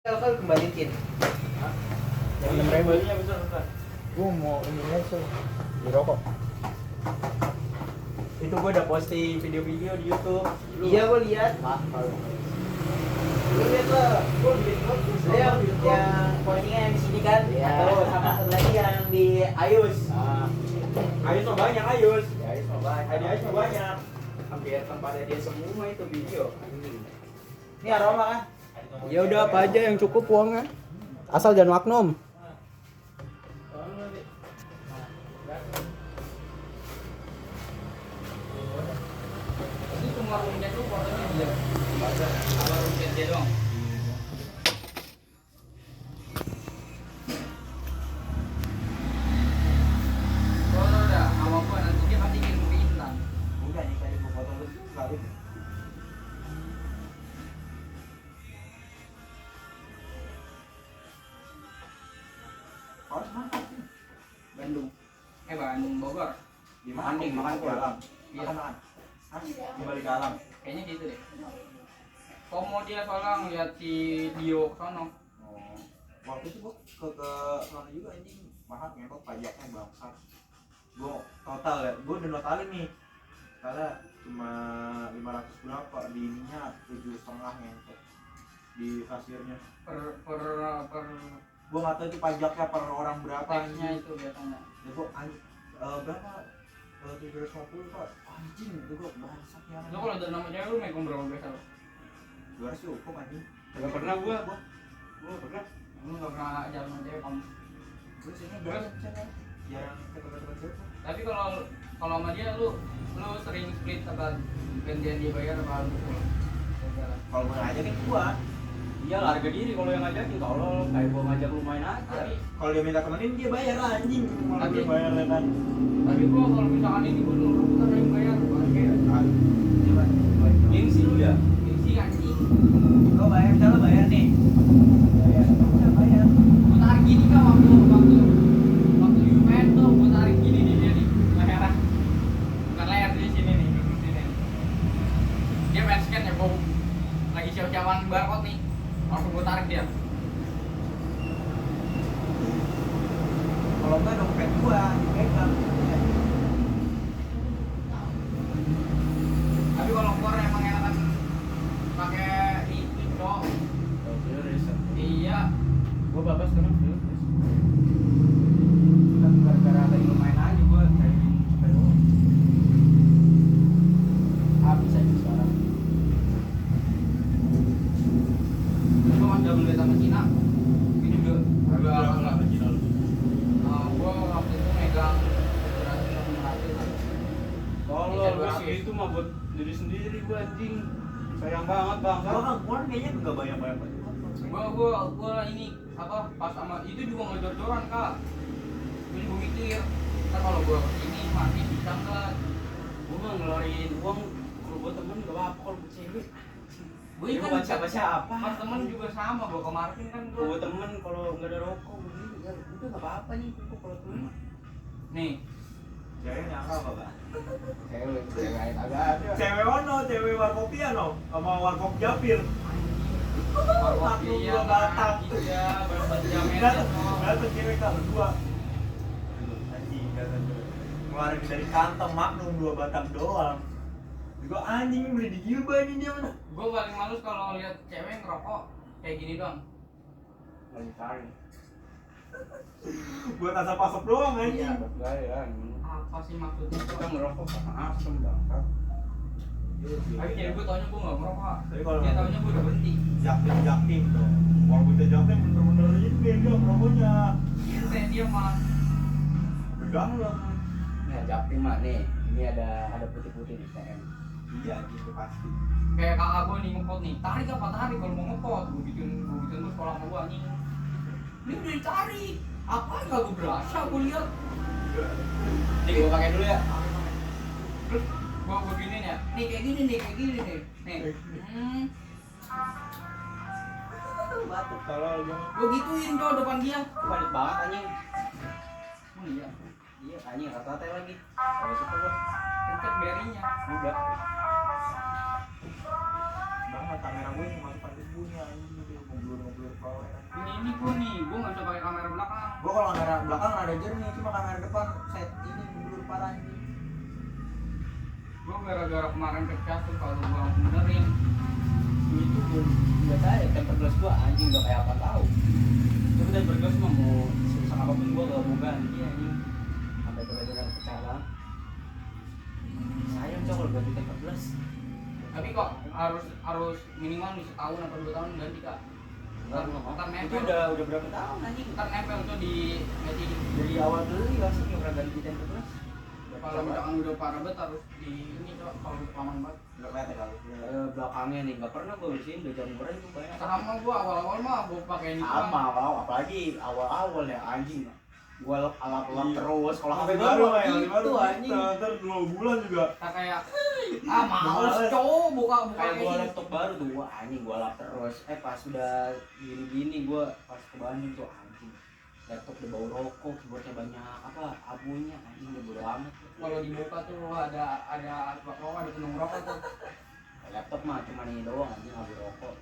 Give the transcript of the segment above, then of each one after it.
Kalau kembaliin. Hah? Yang 6.000. Iya betul. Gue mau ini aja di rokok. Itu gue udah posting video-video di YouTube. Iya gue lihat. Lu lihat lah. Gue yang postingnya yang di sini kan. Iya. Terus sama satu lagi yang di Ayus. Ayus mah banyak Ayus. Di Ayus mah banyak. Di Ayus mah banyak. Hampir tempatnya dia semua itu video. Ini aroma kan? Ya udah apa aja yang cukup uangnya. Asal jangan Magnum. Ini semua roomnya tuh fotonya dia. Apa roomnya dia doang? Kalau udah sama gua nanti dia pasti kirim ke Intan. Enggak nih tadi gue foto lu selalu. Harus makan. Bandung. Bandung Bogor. Di makan nih, makan ke alam. Iya. Makan. Hah? Kembali ke alam. Kayaknya gitu deh. Komo dia soalnya ngeliat si Dio sono. Oh. Waktu itu gua ke sana juga anjing mahal ngetot pajaknya bangsat. Gua total ya, gua udah notalin nih. Karena cuma 500 berapa di ininya 7,5 ngetot di kasirnya. Per Gua nggak tahu itu pajaknya per orang berapa teksnya anjing. itu biasanya. Ya gua berapa? 350 Pak. Anjing, itu gua bangsat ya. Lo kalau udah nama cewek lu megang berapa biasa lo? 200 cukup anjing. Gak pernah gua pernah. Lu nggak pernah jalan sama cewek kamu. Gua sini jarang ke tempat-tempat cewek. Tapi kalau sama dia lu sering split apa gantian dia bayar apa lu pulang? Kalau mau ngajakin gua, Iya lah, harga diri kalau yang ngajakin. Kalau kayak gua ngajak lu main aja. Tapi kalau dia minta temenin dia bayar lah anjing. Malah Tapi- dia bayar ya kan. gua kalau misalkan ini gua dulu rebutan yang bayar kayak Coba. Gengsi lu ya? gengsi anjing. Lo bayar, kita lo bayar nih. Bayar, udah bayar. Gua tarik gini kan waktu Jumet tuh gua tarik gini nih dia nih leher. Bukan leher di sini nih, di sini. Dia main skate ya, gua lagi siap-siapan barcode nih. Langsung gua tarik dia. Kalau enggak dompet gua dipegang. Tapi kalau keluar emang enakan pakai itu cok. Iya. Gua babas sekarang. Kan gara-gara tadi lu main aja gua cariin sepeda. Habis aja sekarang. Gua masih belum lihat sama Cina. Ini juga gua waktu itu megang 200. Kalau gua sih itu mah buat diri sendiri gua anjing. Sayang banget bang. Gua kayaknya enggak banyak-banyak. Gua ini apa pas sama itu juga ngejor-joran kak. Gua mikir ntar kalau gua kesini mati bisa nggak? Gua mah ngeluarin uang kalau buat temen gak apa-apa kalau buat cewek. Gua Ini kan buat siapa-siapa. pas temen juga sama gua kemarin kan Kalau buat temen kalau nggak ada rokok begini ya udah nggak apa-apa nih itu kalau temen. nih Cewek nyangka apa, Pak? Cewek agak ada. Cewek ono, cewek warkopian no, sama warkop Japir. warkop dia Dua batang. iya berapa jam Datang cewek kak berdua. Anjing, datang cewek. Ngeluarin dari kantong Magnum 2 batang doang. Juga anjing beli di Gilba ini dia mana? gua paling males kalau lihat cewek ngerokok kayak gini doang. Lagi cari. Buat asap pasok doang anjing. Iya, buat gaya. Apa sih maksudnya? Kita ngerokok sama asam bangkat. Tapi kayak gue taunya gue nggak merokok. Tapi kalau Dia taunya gue udah berhenti. jaktim dong. Walaupun dia jaktim bener-bener ini beda rokoknya. Dia dia mah. Pegang lah. Nah, Japri mah nih. Ini ada putih-putih di TM. Iya gitu pasti. Kayak kakak gue nih ngepot nih. Tarik apa tarik kalau mau ngepot? Gue bikin gue sekolah sama gue anjing. Ini udah ditarik. Apa nggak gue berasa gue lihat. Ini gua pakai dulu ya. Terus gue beginiin ya. Nih kayak gini nih. Nih. Batuk kalau jangan. Gue gituin cowok depan dia. Padat banget anjing. Oh iya. Iya, anjing rata-rata lagi. Kalau suka gua. Kencet berinya. Udah. Bang, kamera gue yang masuk pakai bunyi anjing gitu. 50 power. Ini gua nih, gua nggak bisa pakai kamera belakang. Gua kalau kamera belakang ada jernih, cuma kamera depan set ini blur parah ini. Gua gara-gara kemarin pecah tuh kalau gua langsung benerin. Itu gue nggak tahu temper glass gua anjing udah kayak apa tahu. Tapi temper glass mah mau sebesar apapun gua gak mau ganti anjing. Sampai benar-benar pecah banget. Sayang cok kalau ganti temper glass. Tapi kok harus minimal nih setahun atau 2 tahun ganti kak. Ntar Itu nempel. udah berapa tahun anjing? Ntar nempel tuh di meja. Dari awal beli langsung nggak pernah ganti temper glass. Kalau misalkan udah parah banget harus di ini coba kalau udah aman banget. Enggak kelihatan kalau. Belakangnya nih nggak pernah gua bersihin udah jam murah itu banyak. Sama gua awal-awal mah gua pakai ini Sama awal apalagi awal-awal ya anjing. Gua alap-alap terus kalau Sampai HP baru gua ya, gitu anjing. Ntar 2 bulan juga. Tak kayak males cowok buka Kayak gua ini. laptop baru tuh, wah anjing gua lap terus. Pas udah gini-gini gua pas ke Bandung tuh anjing. Laptop udah bau rokok, keyboardnya banyak apa abunya anjing udah bodo amat. Kalau dibuka tuh ada asbak rokok, ada penuh rokok tuh. Laptop mah cuma ini doang anjing abu rokok.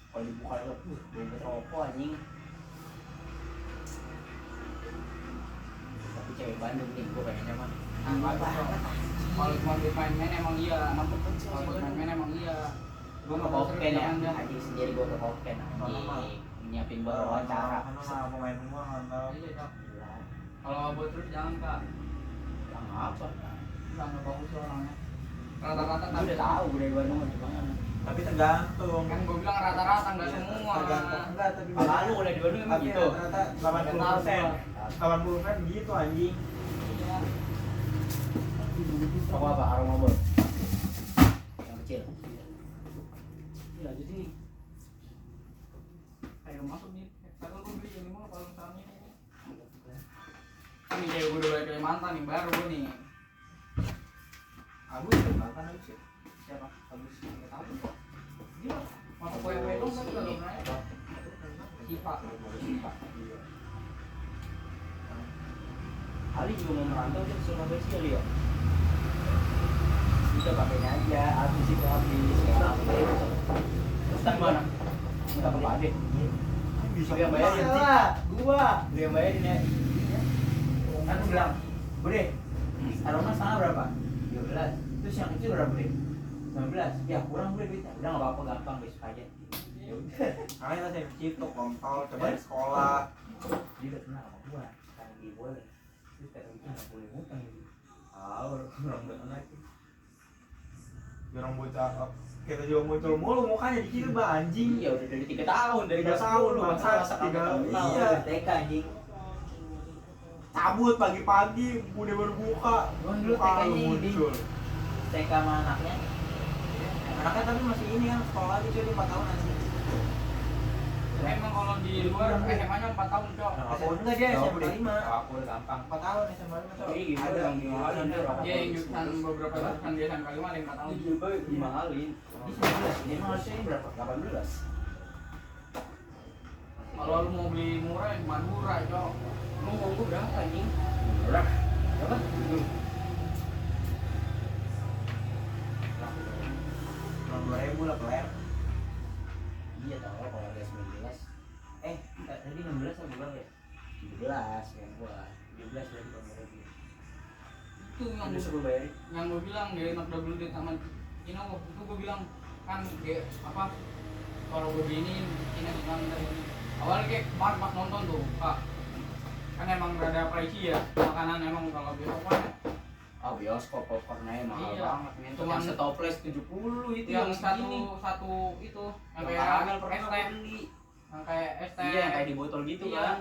Kalau dibuka laptop, bau rokok anjing. Tapi cewek Bandung nih gua pengennya mah. Kalau cuma buat main-main emang iya. Kalau buat main-main emang iya. Gua ke Hokken ya, anjing sendiri gua ke Hokken anjing. Nyiapin buat wawancara. Kan sama pemain semua mantap. Iya, Kak. Kalau buat terus jangan kak. Yang apa? Nggak bagus orangnya. Rata-rata Gua udah tahu gua dari Bandung aja banget. Tapi tergantung. Kan gue bilang rata-rata nggak semua. Tergantung enggak tapi Kalau lu udah di Bandung emang tapi gitu. rata 80%. 80% gitu anjing. Iya. Rokok apa? Aroma bol. Yang kecil. Ini lanjut nih. Ayo masuk nih. Kalau gue beli ini mah kalau misalnya ini kayak gue udah balik dari mantan nih baru gue nih. Agus ya, mantan Agus ya. Siapa? Agus nggak tahu. Dia masuk kue-kue dong kan kalau nanya. Sipa. Ali juga mau merantau dia ke Sulawesi kali ya. Udah pakainya aja, habis itu habis. Terus kan mana? Minta ke Pak Ade. Bisa Lu yang bayarin sih. Gua. Lu yang bayarin ya. Kan gua bilang, Bude, aroma sana berapa? 12. Terus yang kecil berapa, Bude? 19. Ya kurang Bude duitnya. Udah nggak apa-apa gampang besok aja. Ya udah. Makanya lah saya Cito, kontol, coba di sekolah. Dia udah kenal sama gua. Sekarang dia boleh. Terus kata gua nggak boleh ngutang ini. Orang udah kenal itu. Orang bocah kita juga muncul mulu mukanya di sini bah anjing. Iya udah dari 3 tahun, dari 3 tahun, bangsa, masa 3 tahun. iya. TK anjing. Cabut pagi-pagi udah baru buka. Gua dulu Muka lu TK-nya ini. muncul. TK sama anaknya. Anaknya tapi masih ini kan sekolah lagi cuy 4 tahun anjing. Emang kalau di luar SMA-nya 4 tahun cok. SMA enggak dia SMA 5. Aku udah gampang. 4 tahun SMA 5 cok. Iya, Ada yang dimahalin dia. Dia yang jurusan beberapa jurusan dia kan kali mah 4 tahun. Juga dimahalin. Ini 19, ini mah harusnya ini berapa? 18. Kalau lu mau beli murah ya Madura cok. Lu mau gua berapa anjing? Berapa? Berapa? Tahun 2000 lah kelar. Iya tau kalau ada 19. Tadi 16 apa berapa ya? 17 yang gua. 17 berarti kalau nggak lebih. Itu yang Udah suruh bayarin. yang gue bilang dia enak double date sama Cina waktu itu gue bilang kan dia apa kalau gue begini Cina bilang dari awalnya kayak kemarin pas nonton tuh kak kan emang rada pricey ya makanan emang kalau besok kan Bioskop popcornnya mahal Iya. banget men. Cuman Yang setoples 70 itu yang segini. satu itu yang Yang kayak karamel es pernah teh beli. yang kayak es teh Iya, yang kayak di botol gitu Iya. kan.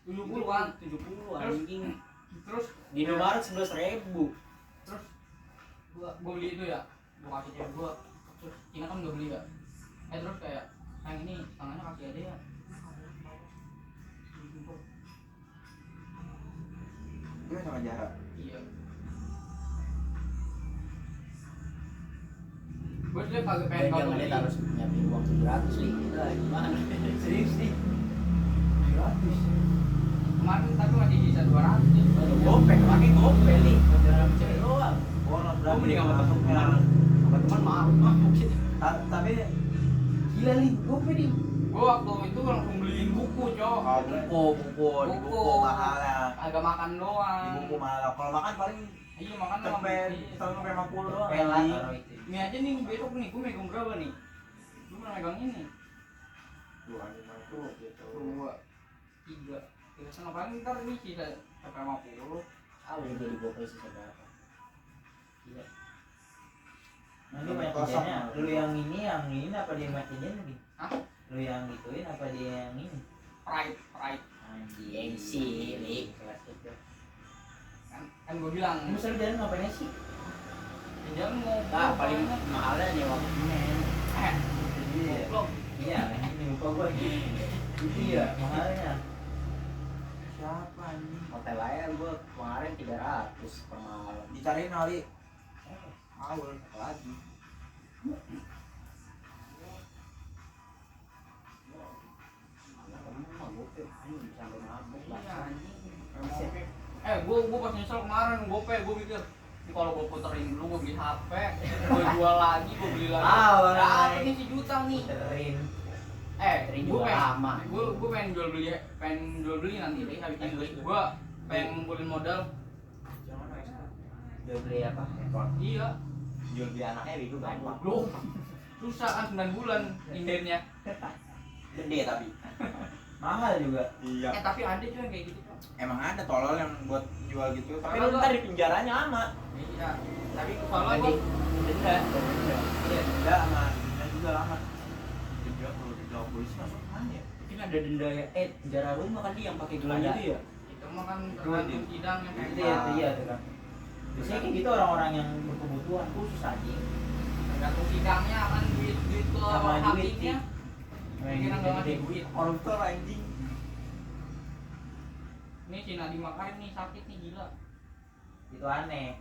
70 kan 70 Terus- anjing. terus Di Indomaret 11.000. terus gua beli itu ya gua kasih cewek gua terus Cina kan udah beli ya terus kayak yang ini tangannya kasih aja ya Dia sama jarak. iya gua tuh kagak pengen Dan kau jangan beli dia harus nyiapin uang 700 nih. Gila gimana? Serius nih. 700. kemarin tapi masih sisa 200 ya Gopek, pakai gopek nih. Dalam cewek doang. Gua Gua mending sama teman. Sama teman mabuk gitu. Tapi Gila Li, gope di. Gua waktu itu langsung beliin buku, Cok. di buku mahal ya. Agak makan Di doang. buku mahal. Kalau makan paling Iya, makan doang. cepet 150 doang. Pelat anjing. taruh itu. Ini aja nih besok nih, gua megang berapa nih? Gua megang ini. Tuh anjing mah itu gitu. 2, 3. Kita sama paling ntar ini sisa 150. Ah udah jadi gope sih seberapa. Gila. Nanti Gope banyak kosong. kerjanya. Lu yang ini apa dia yang kerjain lagi? Hah? Lu yang gituin apa dia yang ini? Pride. Anjing sih, Li. Kelas itu. Kan gua bilang, Kamu selalu jalan ngapain sih? jangan mau Ah, paling mahalnya nyewa men. Iya. goblok. Iya, ini muka gua iya, mahalnya. Siapa anjing? Hotel aja gua kemarin 300 per malam. Dicariin kali. Awal lagi. Iya, anjing. Gua pas nyesel kemarin gope, gua mikir ini kalau gua puterin dulu gua beli HP, gua jual lagi, gua beli lagi. Ah, Dapet orang nih sejuta nih. Terin. Terin Gua juga pengen, lama. gua pengen jual beli nanti deh habis ini beli. Gua pengen ngumpulin modal. Udah beli apa? Ekor. Iya. Jual beli anaknya itu gampang. Loh. Susah kan 9 bulan indennya. Gede tapi. Mahal juga. Iya. Tapi ada juga yang kayak gitu, Cok. Emang ada tolol yang buat jual gitu. Tapi Tapi lu ntar di penjaranya lama. Iya. Tapi soalnya gua Denda. iya denda sama denda juga lama. Denda kalau denda polisi masuk mana ya? Mungkin ada denda ya. Penjara rumah kan dia yang pakai gelang Ada. itu ya. itu mah kan tergantung sidangnya kayak Itu ya, iya tuh kan. Biasanya kayak gitu orang-orang yang berkebutuhan khusus aja. tergantung sidangnya kan duit ke Sama duit hakimnya. sih. Kira nggak ngasih duit. Koruptor anjing. Ini si Nadiem Makarim nih sakit nih gila. Itu aneh.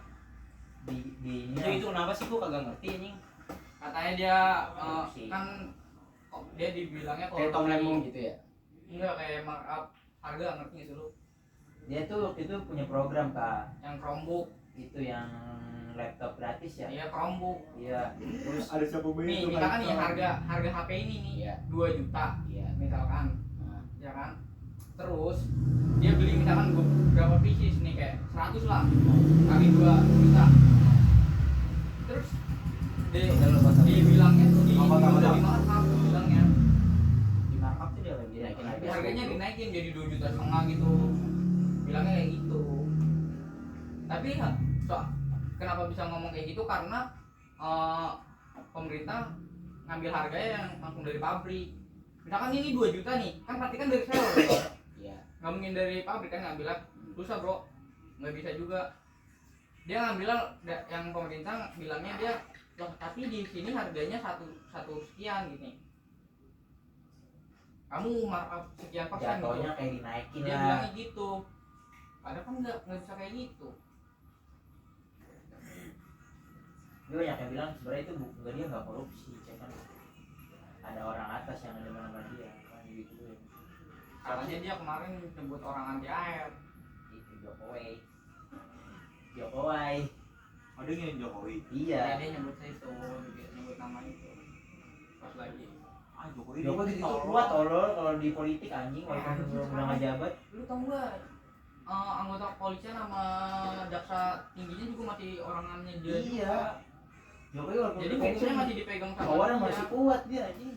Di ini. Itu kenapa sih gua kagak ngerti anjing. Katanya dia Korupsi. kan dia dibilangnya Kayak Tom Lembong gitu ya. Enggak kayak markup harga ngerti nggak sih lu? Dia tuh waktu itu punya program Kak. Yang Chromebook, Itu yang laptop gratis ya. iya Chromebook. Iya. Terus Ada siapa Nih misalkan nih harga HP ini nih Iya. 2 juta Iya. misalkan, Nah, ya kan? Terus dia beli misalkan berapa pieces nih kayak 100 lah kali 2 juta. Terus dibilangnya tuh di Apa? udah di markup bilangnya. di markup tuh dia lagi naikin Tapi harga. harganya dinaikin jadi 2,5 juta gitu. Bilangnya kayak gitu. Tapi ya, kenapa bisa ngomong kayak gitu karena pemerintah ngambil harganya yang langsung dari pabrik. Misalkan ini 2 juta nih, kan berarti kan dari seller. iya. Nggak mungkin dari pabrik kan ngambilnya susah bro, nggak bisa juga. Dia ngambil yang pemerintah bilangnya dia loh, tapi di sini harganya satu sekian gini. Kamu markup sekian persen gitu. Jatuhnya kayak dinaikin Dia lah. bilangnya gitu. Padahal kan nggak bisa kayak gitu. Dia banyak yang bilang sebenarnya itu enggak, dia nggak korupsi, cuman ada orang atas yang ada nama dia kan gitu. Katanya dia kemarin nyebut orang anti air. Itu Jokowi. Jokowi. Ada yang Jokowi. Iya. Dia nyebut itu, nyebut nama itu. Pas lagi. Ah Jokowi. Jokowi gitu kuat tolol kalau di politik anjing walaupun Anjing, udah nggak jabat. Lu tau gak? Anggota kepolisian sama jaksa tingginya juga masih orangannya dia. Iya. juga. Jokowi walaupun Jadi pensiun, hukumnya masih dipegang sama powernya dia. masih kuat dia anjing.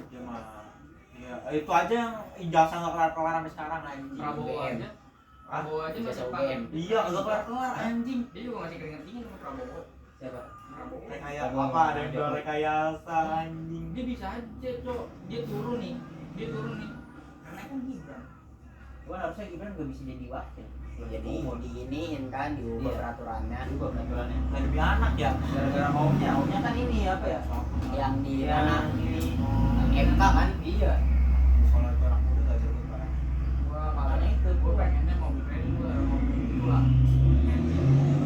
Dia mah. Ya itu aja yang ijazah nggak kelar-kelar sampai sekarang anjing. Prabowo UGM. aja. Prabowo aja Ijazah masih UGM. pakai. Iya nggak kelar-kelar anjing. Dia juga masih keringet dingin sama Prabowo. Siapa? Prabowo. Rekayasa Prabowo apa? Ada yang Jokowi. jual rekayasa anjing. Dia bisa aja cok. Dia turun nih. Karena kan Gibran. Cuman harusnya Gibran nggak bisa jadi wakil. Jadi mau diiniin kan diubah Iya. peraturannya. Juga peraturannya. Nggak demi anak ya. Gara-gara maunya kan ini apa ya? Yang di Yang mana? ini. MK kan? Iya. Kalau itu anak muda nggak jago kan. Gua malah Makanya itu, gua gua pengennya mobil kredit gua mobil itu lah.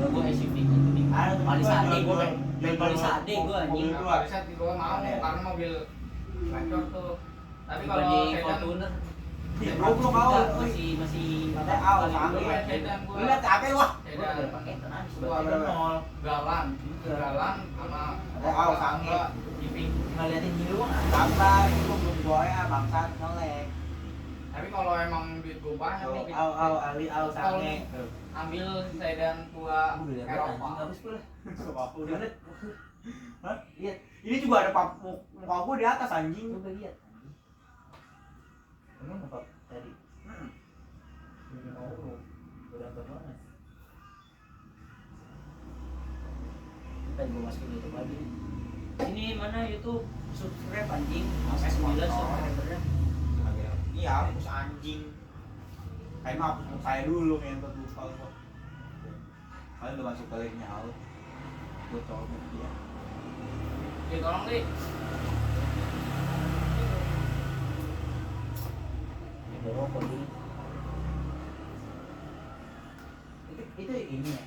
Gua SUV gitu nih. Ada tuh Balisade jual- gua jual- beli balisade gua anjing. mobil Nah, bisa gua mau Ada. karena mobil gacor tuh. Tapi kalau Dibanding sedan Fortuner Ih, goblok kau. masih Katanya aw, gua sange. main sedan gua. Lu lihat capek wah. Gua Sedan udah pakai tenang Gua sebagai berapa? nol. galan sama Ada aw, sange. Civic ngeliatin nyiluan Sabar, itu belum gue ya bangsat ngelek. Tapi kalau emang duit gue banyak nih, ali sange ambil sedan tua udah Eropa. habis pula Aku udah liat Hah? lihat Ini juga ada muka gue di atas anjing. udah lihat emang apa tadi oh udah banget Kita gue masukin YouTube lagi. Ini mana YouTube subscribe anjing? Sampai 9 sponsor. subscribernya. Iya, hapus anjing. Kayak mah hapus muka saya dulu ngentot lupa kok. Kalian udah masuk ke linknya out. Gue colok dia. Ya tolong deh. Ada rokok ini. itu ini ya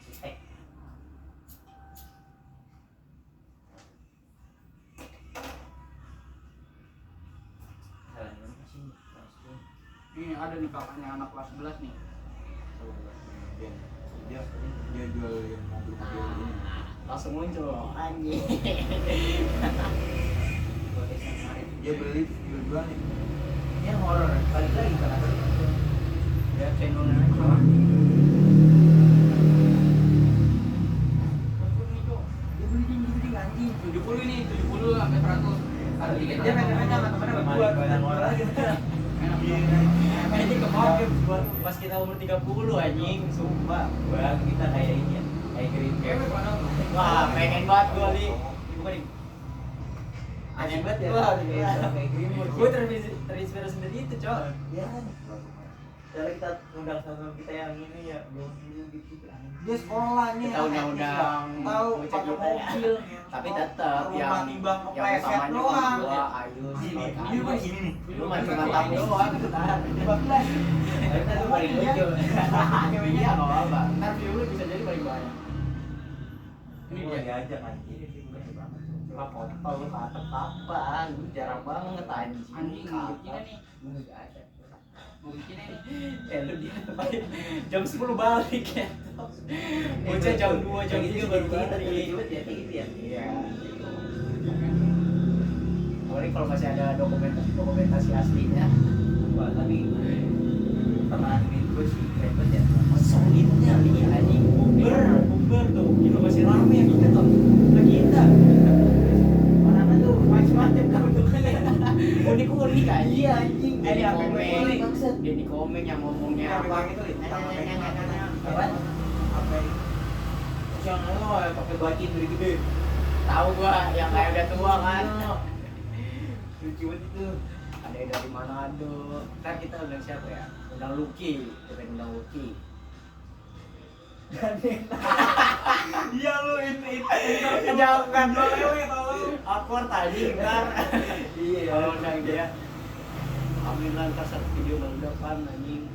suspek Ini ada nih kakaknya anak kelas 11 nih. Dia jual yang mobil-mobil ini. Langsung muncul anjing. Dia beli jual nih. ini yang horor balik lagi kan Ya channelnya aja. dia beli tinggi anjing 70 ini, 70 sampai 100. Ada tiket dia megang sama temennya buat orang enak Ini ke mobil buat pas kita umur 30 anjing, sumpah. wah kita kayak ini ya kayak green Cewek mana? Wah, pengen banget gua li. Bukan nih. aneh banget ya Wah, kayak green Gue terinspirasi dari itu, Cok. ya cara kita undang sama kita yang ini ya belum gitu Dia sekolahnya. Kita undang-undang Tahu bocah pakai kita ya. mobil. Tapi tetap Rumah yang timbang yang kepleset utamanya kan doang. gua Ayu Ini sama dia Kak. gini nih. Lu mah cuma tahu doang ntar. 14. kita tuh paling lucu Iya, enggak apa-apa. Ntar view lu bisa jadi paling banyak. ini gua diajak anjing Cuma kontol lu kata apa? Lu jarang banget anjing. Anjing, Kata. bikinnya nih. Lu enggak ada. Mau bikin ini. Lu dia tempatin jam 10 balik ya. Bocah jam 2 jam 3 baru balik. ya kayak gitu ya Iya. Apalagi kalau masih ada dokumentasi aslinya. wah tapi teman gue sih keren banget ya Solidnya nih anjing bukber tuh. Itu masih rame ya kita tuh. Lagi kita. Orang tuh macam-macam kan bentukannya. Unik-unik aja. Iya anjing. Jadi komeng. Jadi komeng yang ngomongnya apa gitu. apa Apa ini? yang pakai batin gede-gede Tahu gua yang kayak udah tua kan. lucu banget itu Ada yang dari Manado. Ntar kita undang siapa ya? Undang Lucky. Kita undang Lucky. Iya lu ini. Jangan awkward tadi ntar. iya Kalau undang dia. Amin lah ntar satu video meledak kan anjing.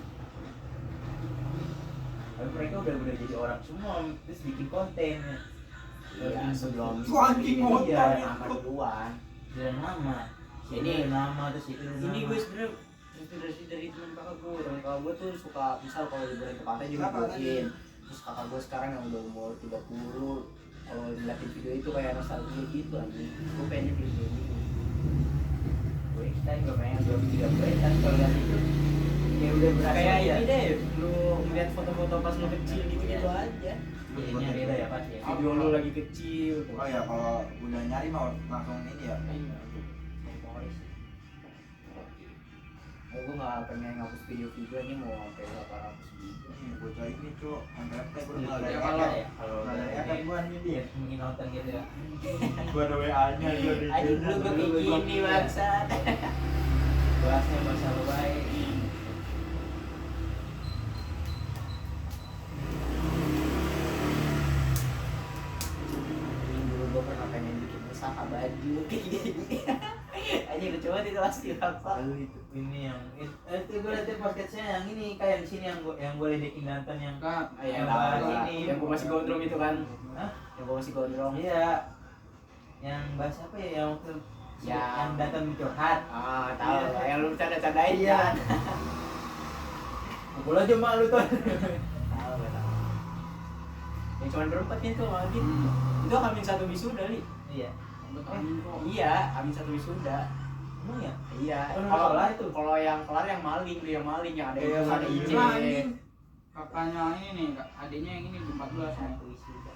tapi mereka udah jadi orang semua terus bikin konten Iya sebelum Itu anjing motor iya, itu. nama duluan. dan nama Ini- nama terus itu Ini gue sebenernya inspirasi dari teman kakak gue. Teman kakak gue tuh suka misal kalau liburan ke pantai juga Siapa tadi? bikin. Terus kakak gue sekarang yang udah umur 30 kalau ngeliatin video itu kayak nostalgia gitu anjing. Gue pengen beli kayak gitu. gue kita juga pengen jual video gue kan kalau lihat itu kayak udah berasa Kayak ya ini deh, lu ngeliat foto-foto pas lu kecil gitu-gitu aja. jadinya beda ya pasti ya Video lu lagi kecil tuh. Oh ya kalau udah nyari mau langsung ini ya. Iya. Gue gak pengen ngapus video-video ini mau sampai 800 video. Ini bocah ini cok, MPT gue Iya, udah ada ya, kalau kalau ada udah kan gua nih dia. mungkin nonton gitu ya Gua ada WA-nya dia di. Ayo dulu gue kayak gini bangsat. bahasnya bahasa lu baik Dulu gue pernah pengen bikin usaha baju kayak gini. Aja lucu banget itu pasti apa? lalu itu ini yang itu gue lihat podcastnya yang ini kayak di sini yang gue ledekin Danton yang Kak, Yang Yang bahas ini, ini. yang gue masih gondrong itu kan? Hah? Yang gue masih gondrong. iya yang bahas apa ya yang waktu yang Danton curhat Ah, tahu lah. Yang lu bercanda-candain Iya. kan? pukul aja mak lu tuh Tahu lah, tahu. Yang cuma berempat itu lagi. Itu akan satu wisuda li. iya Iya, habis satu wisuda. Emang ya? Iya. Oh, Kalau kelar itu? kalau yang kelar yang maling, dia yang maling yang ada Iya, itu ada iya. izin. Nah, anjing. Kakaknya ini nih, adiknya yang ini 14 ya. Satu wisuda.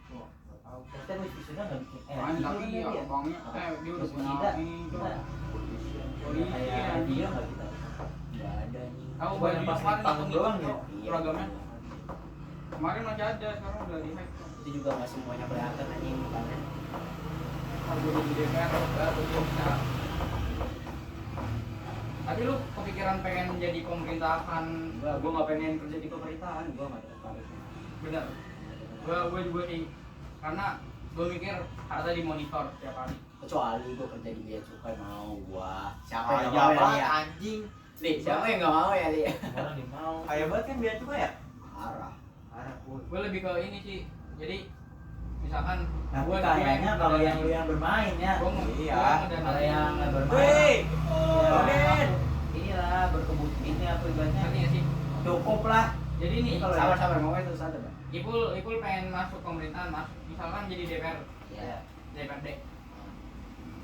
Tuh. Kita wisuda nggak bikin. Makanya itu tapi kan ya dia. abangnya, dia udah punya Wisuda. ini tuh. Kita Polisi kayak anjing. dia nggak kita. Enggak ada nih. Tahu Cuma baju yang pas kemarin di panggung doang ya? Iya. Seragamnya. Kemarin masih ada, sekarang udah di hack. Itu juga nggak semuanya kelihatan anjing makanya. Kalau gue di DPR, baru dia bisa. Tapi lu kepikiran pengen jadi pemerintahan? Gua nggak pengen kerja di pemerintahan, gua nggak tertarik. Bener. Gue juga sih. Karena gue mikir harta dimonitor tiap hari. Kecuali gua kerja di bea cukai mau gua. Siapa Kaya yang nggak mau banget ya? anjing. Li, siapa yang nggak mau ya Li? Orang yang mau. Kaya banget kan biar coba ya? Parah. Parah pun. Gue lebih ke ini sih. Jadi misalkan Tapi gue kayaknya kalau yang lu yang bermain ya. Iya. Kalau yang nggak bermain. Wih, Oh, Ben. inilah berkebun ini apa ibaratnya ngerti nggak sih? cukup lah. Jadi nih, Kalau Sabar mau itu satu Bang. Ipul pengen masuk pemerintahan mas, misalkan jadi DPR, Ya. DPRD,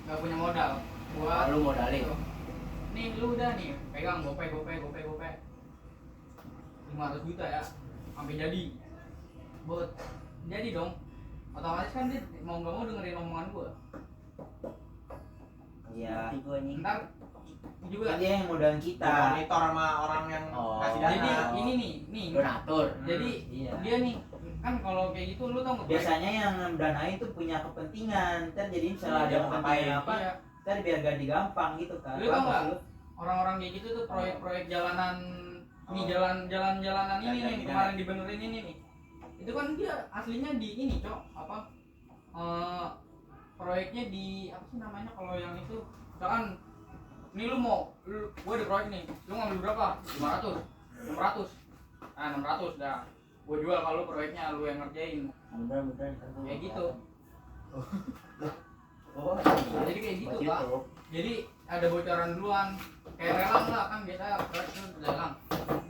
nggak punya modal, buat Lu modalin. nih lu udah nih pegang gope 500 juta ya, sampai jadi, buat jadi dong, otomatis kan dia mau nggak mau dengerin omongan gua, Iya. Itu anjing. ntar juga. Kan dia yang modalin kita. Monitor sama orang yang Oh. kasih dana. Jadi ini nih, Donatur. jadi Iya. dia nih kan kalau kayak gitu lu tau nggak? Biasanya yang danain tuh punya kepentingan. Kan jadi misalnya ada Iya, kepentingan ngapain? apa, Iya. kan biar gaji gampang gitu kan. Lu tau nggak? Lu? Orang-orang kayak gitu tuh proyek-proyek jalanan ini Oh. jalanan ini Jalan nih ini, kemarin dibenerin ini nih. Itu kan dia aslinya di ini, Cok. Apa? Proyeknya di apa sih namanya kalau yang itu? Misalkan ini gua ada proyek nih. Lu ngambil berapa? 500. 600. Nah, 600 dah. Gua jual kalau proyeknya lu yang ngerjain. Bener. Kayak gitu. Oh, Jadi kayak gitu, Pak. Jadi ada bocoran duluan. Kayak lelang lah kan biasa proyek itu lelang.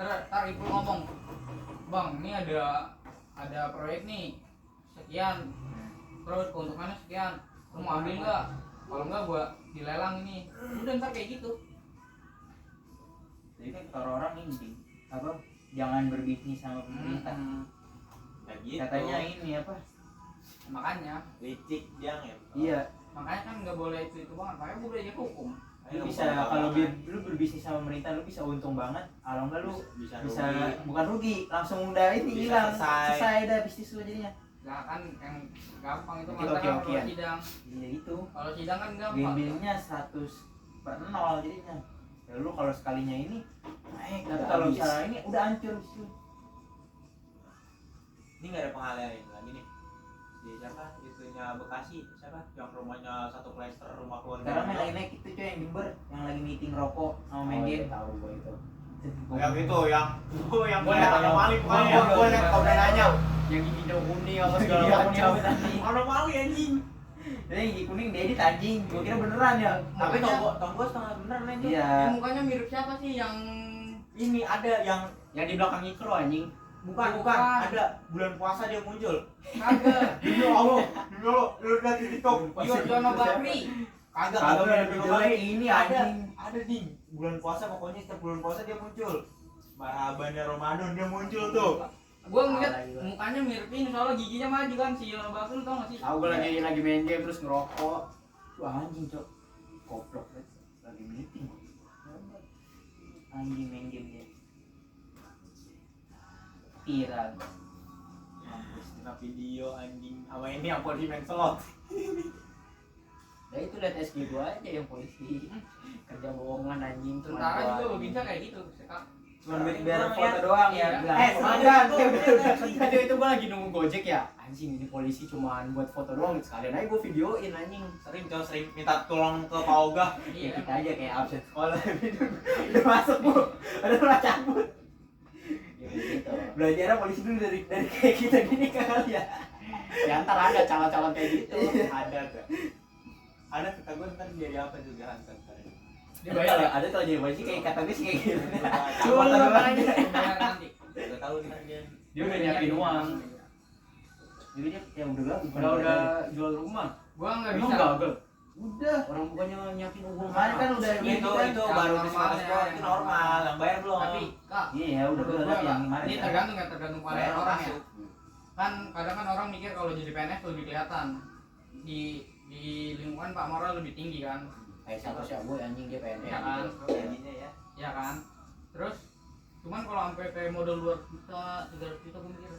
Ntar Ipul ngomong, "Bang, ini ada proyek nih. Sekian. Terus keuntungannya sekian. Lu mau ambil nggak? Kalau nggak gua dilelang ini." Udah ntar kayak gitu. Jadi kan kalau orang ini apa? Jangan berbisnis sama pemerintah. Ya gitu. Katanya ini apa? Makanya licik dia ya. Iya. makanya kan nggak boleh itu banget. Makanya gua belajar hukum. Lu bisa kalau lu berbisnis sama pemerintah lu bisa untung banget. Kalau enggak lu bisa bisa rugi. bukan rugi, langsung udah ini Bisa hilang. selesai. Selesai dah bisnis lu jadinya. Nah kan yang gampang itu Itu masalah oke-okean. kalau sidang. Iya itu. Kalau sidang kan gampang. Gembelnya 100/0 jadinya. Ya lu kalau sekalinya ini naik, tapi Udah kalau habis. misalnya ini udah hancur sih. Ini nggak ada pengalihan ini lagi nih. Di siapa? Itunya Bekasi, siapa? Yang rumahnya satu klaster rumah keluarga. Sekarang yang lagi naik itu cuy yang Jember, yang lagi meeting rokok sama main game. Tahu gua itu. Yang itu yang yang Gua gue liat tanya maling pokoknya. Gua liat kau udah nanya yang gigi hijau kuning apa segala Iya, macam. Orang maling anjing. Jadi yang gigi kuning dia edit anjing, gua kira beneran ya. Tapi tong gua setengah bener nih tuh. Iya. Ini mukanya mirip siapa sih yang Ini ada yang Yang di belakang mikro anjing. bukan ada bulan puasa dia muncul. kagak? Demi Allah, lu lihat di TikTok. Yono Bakri. Kagak Kagak ada lebih jelek ini anjing. Ada ding. Bulan puasa pokoknya setiap bulan puasa dia muncul. Abahnya Ramadan dia muncul tuh. Gua ngeliat Salah juga. mukanya mirip ini soalnya giginya maju kan si Yono Bakri, lu tau gak sih? Tahu gua lagi main game terus ngerokok. Wah anjing cok. Goblok banget. Lagi meeting. Anjing main game dia. Viral. Mampus kena video anjing sama ini yang polisi main slot. Nah itu lihat SG gua aja yang polisi kerja bohongan anjing tuh. Tentara juga bisa kayak gitu. Cuma biar foto doang ya. Iya. Bilang, Semangat, tadi itu gua lagi nunggu Gojek ya. Anjing ini polisi cuman buat foto doang, sekalian aja gua videoin anjing. Sering minta tolong ke Pak Oga. Ya Iya. kita aja kayak absen sekolah. Udah masuk bu. Udah pernah cabut. Ya gitu. Belajarnya polisi dulu dari kayak kita gini kali ya. Ya ntar ada calon-calon kayak gitu. Ada tuh. Ada kata gue ntar jadi apa juga ntar. Dia bayar ya? Ada kalau jadi polisi kayak kata gue sih kayak gitu. Cuma lu Bayar nanti. Udah tahu nih dia. Dia udah nyiapin uang. Jadi dia yang udah Udah jual rumah. Gua nggak Emang bisa. gagal. Udah. Orang bukannya nyakin hubungan. Kemarin kan udah itu gitu kan. itu yang baru normalnya, psikotes doang, itu yang normal, yang bayar belum. Tapi kak, Iya, udah menurut berat gua, yang kemarin. ini kan. tergantung ya, tergantung pada Bayar orang ya. masuk. Kan kadang kan orang mikir kalau jadi PNS lebih kelihatan di lingkungan Pak Mora lebih tinggi kan, Kayak satu siap gue anjing dia PNS. ya kan, Gajinya ya. ya kan. Terus cuman kalau sampai kayak modal 2 juta 300 juta gue mikir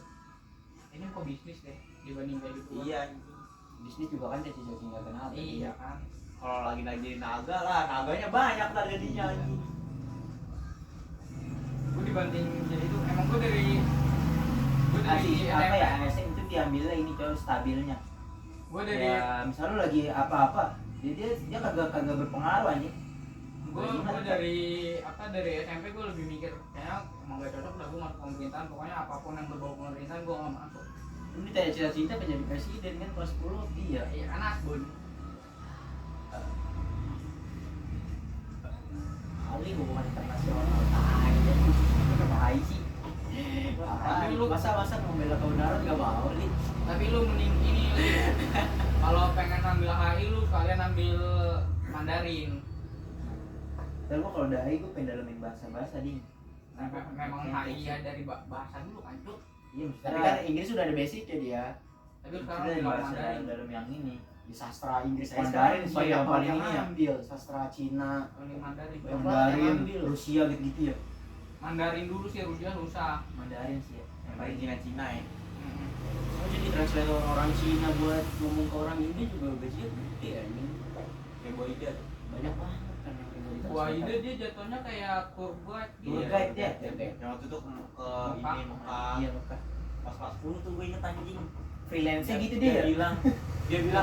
ini kok bisnis deh dibanding kayak gitu. Iya. Bisnis juga kan cacing-cacing nggak kenal. Iya kan. Kalau lagi jadi naga lah, naganya banyak lah jadinya anjing. Gue dibanding jadi itu emang gue dari Kasih apa SMP. ya, ASN itu diambilnya ini coy stabilnya. Gue dari Ya, misalnya lu lagi apa-apa, dia kagak berpengaruh anjing. gue dari dari SMP gue lebih mikir kayaknya emang gak cocok dah gue masuk pemerintahan, pokoknya apapun yang berbau pemerintahan gue gak masuk. Lu ditanya cita-cita pengen jadi presiden kan kelas 10 iya. Iya kan asbun. Kali hubungan internasional tai. Tai sih. Tapi lu- masa membela kebenaran gak mau Li. Tapi lu mending ini Li. Kalau pengen ambil HI lu sekalian ambil Mandarin. Dan gua kalau dai gua pengen dalamin bahasa-bahasa ding. Memang HI ya dari bahasa dulu kan Cuk. Iya, tapi kan Inggris sudah ada basic ya dia. Tapi lu sekarang Sudah bilang bahasa Mandarin. dalam yang ini. Di sastra Inggris Mandarin Mandarin sih banyak yang banget paling yang ini ya. ambil sastra Cina, Ambil Mandarin. Mandarin, ambil. Rusia gitu-gitu ya. Mandarin dulu sih, Rusia susah. Mandarin sih ya. Yang paling Cina ya. Oh jadi translator orang Cina buat ngomong ke orang India juga gajinya gede ya ini. Kayak boy dia tuh. Banyak banget kan yang mau Wah itu dia jatuhnya kayak tour guide gitu. Tour guide ya? Yang waktu itu ke Mekah. ini Mekah. Iya Mekah. Pas kelas 10 tuh gue inget anjing. Freelance gitu dia dia. bilang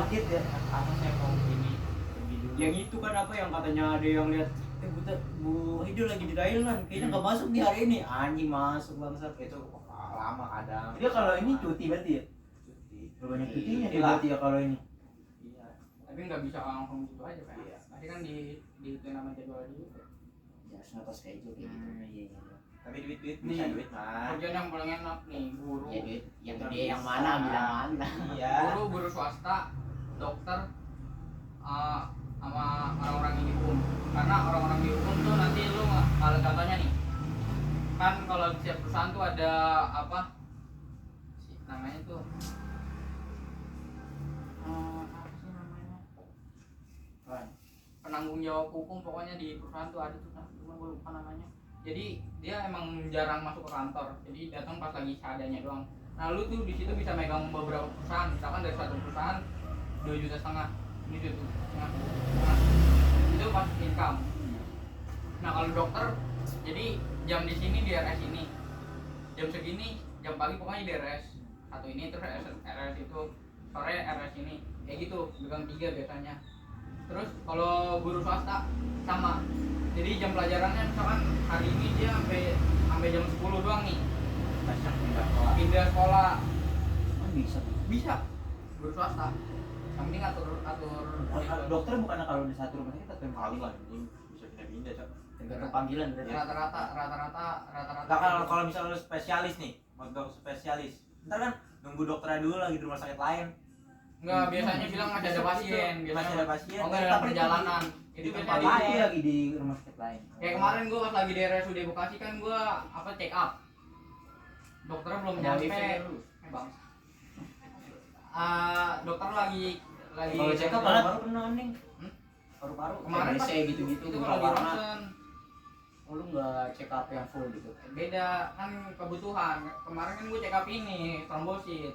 gitu ya. Apa saya mau ini pergi dulu. Yang itu kan apa yang katanya ada yang lihat Bu Hido lagi di Thailand, kayaknya nggak masuk di hari ini. Anjing masuk bangsat. itu lama kadang. Dia kalau ini cuti berarti ya? Cuti. Banyak cutinya dia Iya. berarti ya kalau ini. Iya. Tapi nggak bisa langsung gitu aja kan. Iya. Pasti kan di itu nama jadwal dulu. Ya harus ngatur schedule kayak gitu. Iya iya. Tapi duit Nih. bisa duit mah. Kerjaan yang paling enak nih guru. Ya duit yang Yang gede yang bisa. mana bilang mana. Iya. Guru swasta, dokter, sama orang-orang yang dihukum. Karena orang-orang dihukum tuh nanti lu kalau contohnya nih, kan kalau di setiap perusahaan tuh ada apa? Namanya tuh apa sih namanya? Penanggung jawab hukum pokoknya di perusahaan tuh ada tuh, cuma gue lupa namanya. Jadi dia emang jarang masuk ke kantor, jadi datang pas lagi seadanya doang. Nah lu tuh di situ bisa megang beberapa perusahaan, misalkan dari satu perusahaan 2,5 juta, ini 2,5 juta, itu pas income. Nah kalau dokter, jadi jam di sini di RS ini, jam segini, jam pagi pokoknya di RS satu ini, terus RS itu sore RS ini, kayak gitu, pegang 3 biasanya. Terus kalau guru swasta sama, jadi jam pelajarannya misalkan hari ini dia sampai jam 10 doang nih, Banyak pindah sekolah. pindah sekolah Kan bisa. bisa guru swasta. Yang penting atur Dokter bukannya kalau di satu rumah sakit atau Kali lah anjing bisa pindah-pindah, Cok. Tergantung panggilan berarti. rata-rata. Nah, kalau misalnya lu spesialis nih, mau dokter spesialis, ntar kan nunggu dokternya dulu lagi di rumah sakit lain. Enggak, biasanya bilang masih ada pasien, Masih ada pasien. Oh enggak, dalam perjalanan. Itu Di biasanya tempat di- lain. Itu lagi di rumah sakit lain. Kayak kemarin gua pas lagi di RSUD Bekasi kan gua check up. Dokternya belum nyampe. Bang. Dokter lagi Kalau check up jalan. baru pernah nih. Hmm? Paru-paru. Kemarin pas TBC gitu-gitu. itu kalau di ronsen Oh, lu nggak check up yang full gitu. beda kan kebutuhan. Kemarin kan gua check up ini trombosit.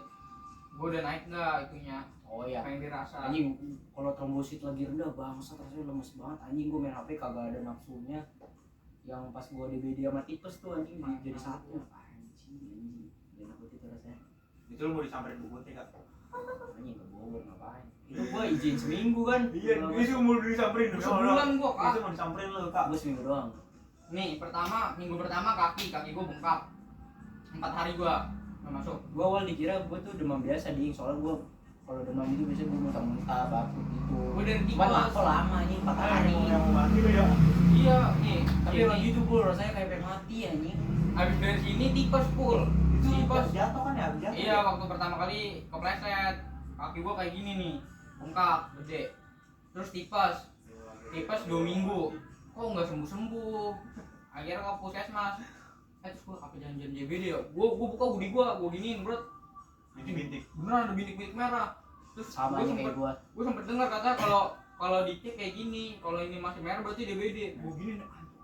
Gua udah naik enggak itunya? Oh iya. Apa yang dirasa? Anjing kalau trombosit lagi rendah bangsat rasanya lemes banget. Anjing gua main HP kagak ada nafsunya. Yang pas gua DBD sama tipes tuh anjing jadi satu. Anjing. Gak enak banget itu rasanya. Itu lu mau disamperin Bu Putri kan? Anjing ke Bogor ngapain? Itu gua izin seminggu kan. itu mau disamperin Sebulan gua, Kak. Itu mau disamperin lu, Kak. Gua seminggu doang. Nih, minggu pertama kaki gua bengkak. 4 hari gua nggak masuk. Gua awal dikira gua tuh demam biasa ding, soalnya gua kalau demam itu biasanya gua muntah-muntah, batuk gitu. Gua dari Cuman tipes. kok lama nih 4 hari. Yang mau mati lu ya. Iya, nih. Tapi ini. orang gitu gua rasanya kayak pengen mati anjing. Habis dari sini tipes full. Itu Tipes. jatuh kan ya, jatuh. Iya, waktu pertama kali kepleset, kaki gua kayak gini nih. bengkak gede. Terus tipes 2 minggu kok nggak sembuh akhirnya ke puskesmas. Terus gue apa jangan JBD ya, gue buka hoodie gue giniin bro, bintik-bintik beneran ada bintik-bintik merah. Terus Sama gue kayak gua. sempet dengar kata kalau dicek kayak gini, kalau ini masih merah berarti DBD. Gue gini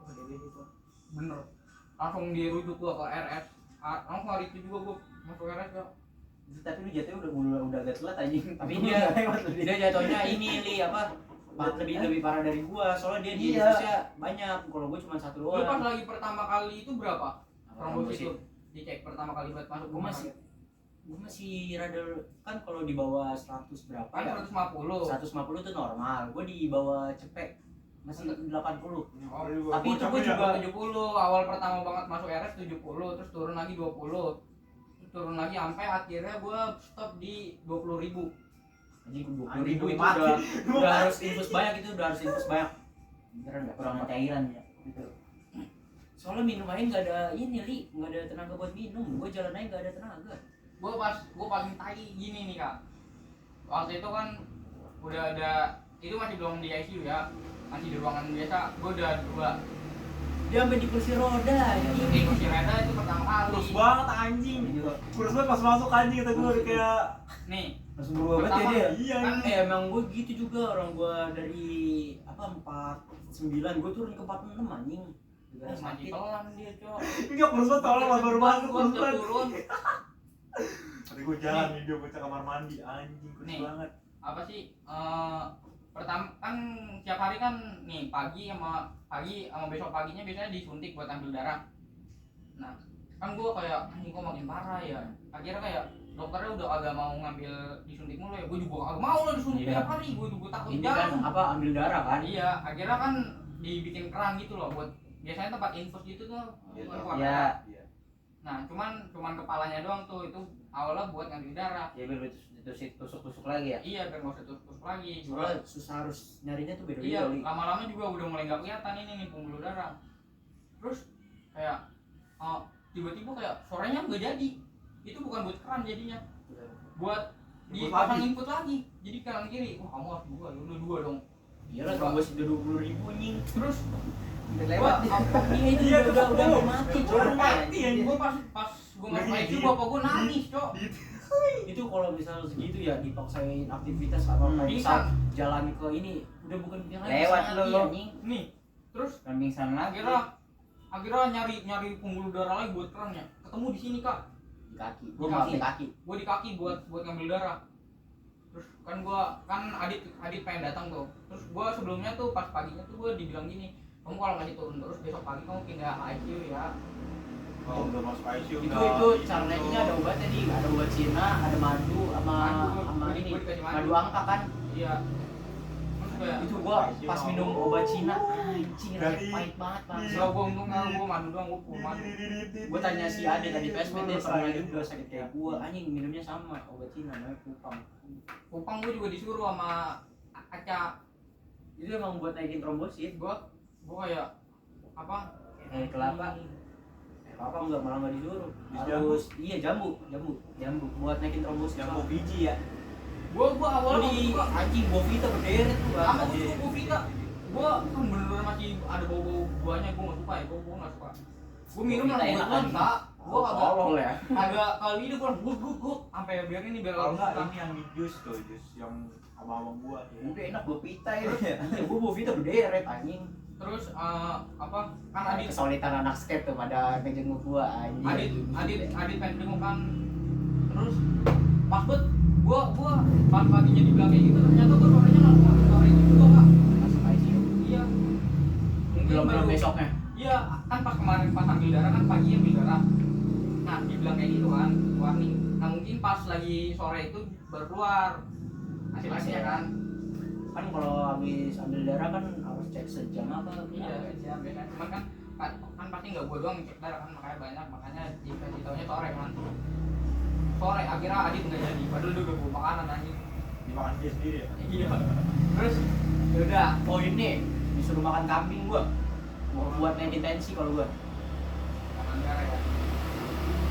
DBD tuh bener, langsung dirujuk gua ke RS. Langsung hari itu juga gua masuk RS ya. Tapi lu jatuhnya udah agak telat anjing. Tapi dia jatuhnya ini li apa? Lebih parah dari gua, soalnya dia di Iya. Indonesia banyak. Kalau gua cuma satu Lu pas doang. lagi pertama kali itu berapa? Trombos Trombosit. itu dicek pertama kali buat masuk Gua masih rada kan kalau di bawah 100 berapa kan ya? 150. 150 tuh normal. Gua di bawah cepek masih 80. Tapi itu gua juga 70, awal pertama banget masuk RS 70, terus turun lagi 20. Terus turun lagi sampai akhirnya gua stop di 20.000. Anjing 20.000 Anjing, itu mati. udah harus infus banyak itu, udah harus infus banyak. Beneran nggak kurang cairan ya gitu. Soalnya minum aja nggak ada ini li, nggak ada tenaga buat minum. Gua jalan aja nggak ada tenaga. Gua paling tai gini nih kak, waktu itu kan udah ada, itu masih belum di ICU ya, masih di ruangan biasa. Gua udah 2 Dia sampai di kursi roda di anjing. kursi roda itu pertama kali. kurus banget anjing, kurus banget pas masuk anjing kata gue udah kayak Nih Langsung berubah banget ya dia. iya kan Emang gue gitu juga, orang gue dari apa 49 gue turun ke 46 anjing. Gara masih sakit. pelan dia cok. enggak kurus banget soalnya pas baru masuk Gua kurus udah banget. turun Tadi gue jalan nih dia bocah kamar mandi anjing kurus Nih. banget. apa sih pertama kan tiap hari kan nih pagi sama besok paginya biasanya disuntik buat ambil darah. Nah kan gua kayak anjing kok makin parah ya, akhirnya kayak dokternya udah agak mau ngambil disuntik mulu ya, gua juga agak mau lah disuntik Iya. tiap hari, gua takut Ini kan jalan. apa ambil darah kan? Iya akhirnya kan dibikin keran gitu loh, buat biasanya tempat infus gitu tuh keluar Iya. darah. Nah cuman kepalanya doang tuh, itu awalnya buat ngambil darah. Ya biar tusuk-tusuk lagi ya. Iya biar nggak usah tusuk lagi. Soalnya susah harus nyarinya tuh beda-beda. Iya, Li. lama-lama juga udah mulai nggak kelihatan ini nih pembuluh darah. Terus kayak tiba-tiba kayak suaranya nggak jadi. Itu bukan buat keran jadinya, buat dipasang input lagi. Jadi kanan kiri. Wah kamu harus 2, ya udah 2 dong. Iyalah trombos udah 20.000 nying. Terus Udah lewat nih. Iya itu Iya, udah ketemu. mati. Udah Cok. mati, anjing. gue pas gue masuk Udah ICU gigit. bapak gue nangis cok. Itu kalau misalnya segitu ya dipaksain aktivitas apa kayak Pingsan. misal jalan ke ini udah bukan pingsan lagi, Lewat bisa lu, mati, lu. anjing. Nih terus Kan pingsan lagi. akhirnya nyari pembuluh darah lagi buat kerannya. Ketemu di sini kak. Di kaki. Di Gua mau kaki. di kaki. Gue di kaki buat ngambil darah. Terus kan adit pengen datang tuh. Terus gue sebelumnya tuh pas paginya tuh gue dibilang gini, kamu kalau masih turun terus besok pagi kamu pindah ICU ya. Oh udah masuk ICU Itu caranya ini ada obatnya nih, ada obat Cina, ada madu sama ini Gua dikasih madu angka kan. Iya. Terus kayak Itu gua pas minum obat Cina anjing Dari- rasanya pahit banget bang. gua untung gua madu doang, gua full madu. Gua tanya si Ade tadi PSP dia pernah juga sakit kayak gua anjing minumnya sama obat Cina namanya Kupang. Kupang gua juga disuruh sama Aca. Itu emang buat naikin trombosit. Gua kayak apa? Kelapa. Apa enggak malah enggak disuruh. Jambu. Harus iya jambu buat naikin trombosit. yang mau biji ya. Gua Gua awalnya di gua anjing Bovita berderet tuh bang. sama gua suka Bovita. Gua kan bener-bener masih ada bau-bau buahnya, gua nggak suka ya, gua nggak suka. Gua minum Bovita langsung enak, buat anjing. Kak. Gua Tolol ya. agak kali itu gua guk sampai biar ini biar Kalau enggak suka. ini yang di jus tuh, jus yang abang-abang gua. Udah enak gua pita ya. Iya, gua Bovita berderet anjing. Terus apa kan Adit Kesulitan anak skate tuh pada ngejenguk gua anjing. Adit pengen jenguk kan. Terus pas buat gua pas paginya dibilang kayak gitu, ternyata gua sorenya langsung masuk sore itu juga kak. Masuk ICU. Iya. Mungkin Belum baru besoknya. Iya kan pas kemarin pas ambil darah kan pagi ambil darah. Nah dibilang kayak gitu kan warning. Nah mungkin pas lagi sore itu baru keluar hasilnya kan. Kan kalau habis ambil darah kan harus cek sejam apa. Iya biasanya. Cuman kan pasti nggak gua doang cek darah kan, makanya banyak, makanya dikasih taunya sore kan. Sore akhirnya Adit nggak jadi, padahal dia udah bawa makanan anjing. Dimakan dia sendiri ya. Iya. Terus Ya udah, oh ini disuruh makan kambing gua. Mau buat naikin tensi kalau gua. makan darah ya.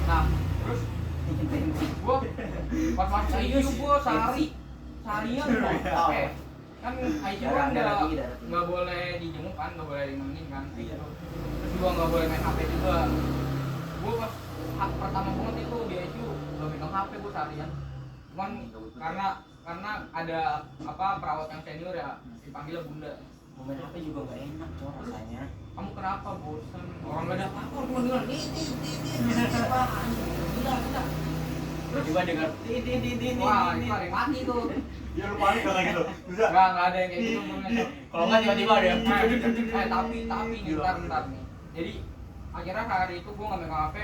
Nah terus gua pas masuk ICU gua seharian loh. Kan ICU kan nggak boleh dijenguk kan, nggak boleh dinemenin kan. Terus juga nggak boleh main HP juga. Gue pas pertama banget itu di ICU nggak megang HP gue seharian. Cuman karena ada apa perawat yang senior ya dipanggil bunda. Main HP juga gak enak cowok rasanya. Kamu kenapa bosan? Orang gak ada apa-apa, cuma dengar gila. Terus juga dengar Wah, itu hari mati tuh. Ya lu panik gak kayak gitu. Bisa. Nggak ada yang kayak gitu sebenarnya. kalau nggak tiba-tiba ada yang Tapi ntar nih. Jadi akhirnya hari itu gue nggak megang HP.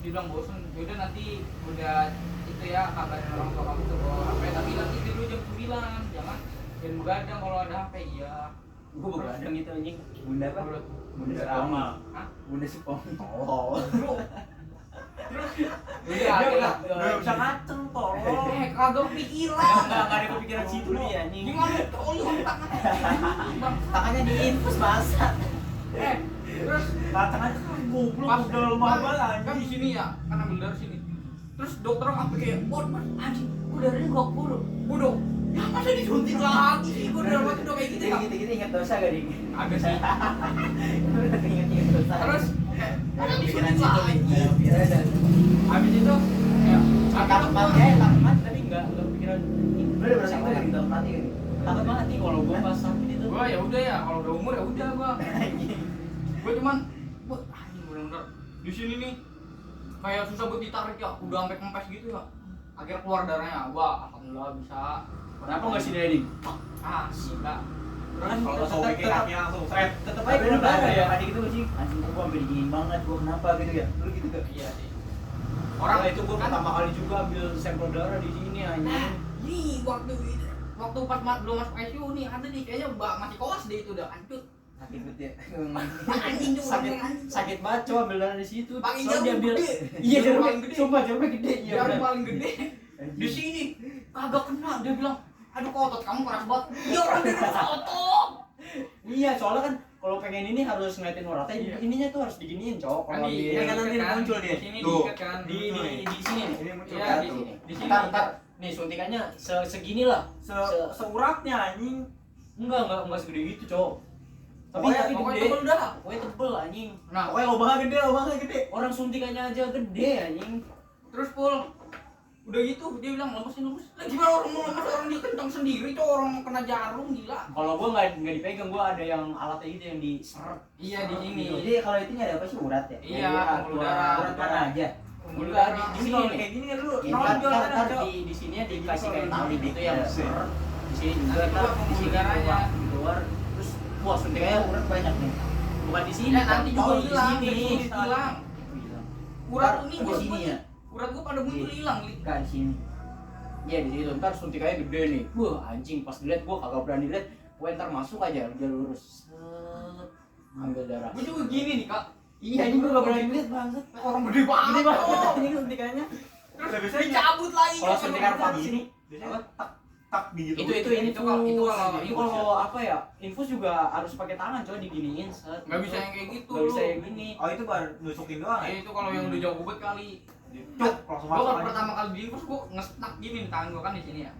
Dia bilang bosen. Yaudah nanti udah itu ya kabarin orang tua kamu tuh bawa HP. Tapi nanti dulu jam 9, jangan begadang kalau ada HP. Iya. gue begadang itu anjing. Bunda apa? Bunda Rama. Hah? Bunda Sepong. Oh. Udah bisa ngaceng tolong. kagak pikiran. Enggak ada kepikiran situ dia anjing. Gimana tolong tangannya? Tangannya diinfus basah. Terus Tangannya kan goblok pas udah lemah banget kan anjing. di sini ya, kan ambil dari sini. Terus dokter sampai kayak, "Bot, Mas, anjing, gua darahnya 20." Bodoh. Ya masa disuntik lagi sih? Gua darah mati udah kayak gitu ya. Gitu ingat dosa gak dik? Agak sih. Ingat dosa. Terus masa pikiran disuntik situ lagi? pikiran dan Habis itu ya, takut mati tapi enggak kepikiran. Lu udah berasa dari takut mati kan? Takut banget nih kalau gua pas sakit itu. gua ya udah ya, kalau udah umur ya udah gua. Gua cuman anjing bener-bener di sini nih kayak susah buat ditarik ya, udah sampai kempes gitu ya. Akhirnya keluar darahnya. Wah, alhamdulillah bisa. Kenapa enggak sih Dedi? Sih, Kak. Terus kalau sobek kaki langsung seret. Tetep aja bener ya tadi gitu sih. Anjing gua sampai diginiin banget, gua kenapa gitu ya? Lu gitu gak? Iya sih. Orang itu gua pertama kali juga ambil sampel darah di sini anjing. Nih waktu pas belum masuk ICU nih ada nih kayaknya masih koas deh itu udah hancur. Sakit banget ya. Anjing juga Sakit banget coba ambil darah di situ. Pakai Soalnya jarum diambil. gede. Iya Jarum jarum paling gede. Sumpah jarumnya gede. Iya Jarum bener. paling gede di sini kagak kena. Dia bilang, "Aduh kok otot kamu keras banget." Iya orang dia keras otot. Iya, soalnya kan kalau pengen ini harus ngeliatin uratnya, Iya. ininya tuh harus diginiin, Cok. Kalau di kan nanti muncul dia. Di sini Tuh. diikat kan. di sini nih. Ini muncul Iya, kan di tuh. sini. Di sini. Ntar nih suntikannya segini lah. Seuratnya anjing. Enggak segede gitu, Cok. Tapi Pokoknya- tapi pokoknya gede. tebel dah. Pokoknya tebel anjing. Nah, Pokoknya lubangnya gede. Orang suntikannya aja gede anjing. terus pul udah gitu dia bilang lemesin. Lah gimana orang mau lemes, orang dikentang sendiri tuh, orang kena jarum gila. Kalau gua nggak dipegang, gua ada yang alatnya gitu yang diseret. Iya di sini. Jadi kalau itu ada apa sih urat ya? Iya, pembuluh urat darah. urat mana aja. Pembuluh Enggak, darah. di Ini sini kalau nih. kayak gini kan lu Ya, nonjol ntar kan Cok. di sininya dikasih Jadi kayak kalau tali ini gitu yang sih. ser. Di sini juga Nanti ntar gua di pembuluh sini darahnya. keluar terus wah suntiknya urat banyak nih. Bukan di sini. Ya nanti juga Oh, di hilang, sini. hilang. Hilang. Urat Ntar ini di sini ya. Urat gua pada muncul hilang nih. Enggak di sini. Iya di situ ntar suntikannya gede nih. Wah anjing pas dilihat gua kagak berani lihat. Gua ntar masuk aja udah lurus. Set. Ambil darah. Gua juga gini nih, Kak. Iya ini gua gak berani lihat bangsat. Orang gede banget. Gede banget tuh. ini suntikannya. Lah, biasanya Dicabut lagi. Kalau kan, suntikan orang vaksin gede. biasanya tak gitu. itu itu kalau itu kalau apa ya infus juga harus pakai tangan coy diginiin set Nggak bisa yang kayak gitu. nggak bisa yang gini Oh itu baru nusukin doang ya? Itu kalau yang udah jauh banget kali. Cuk, langsung Gua masuk kalau aja. pertama kali diinfus gua nge-stuck gini nih tangan gua kan di sini ya.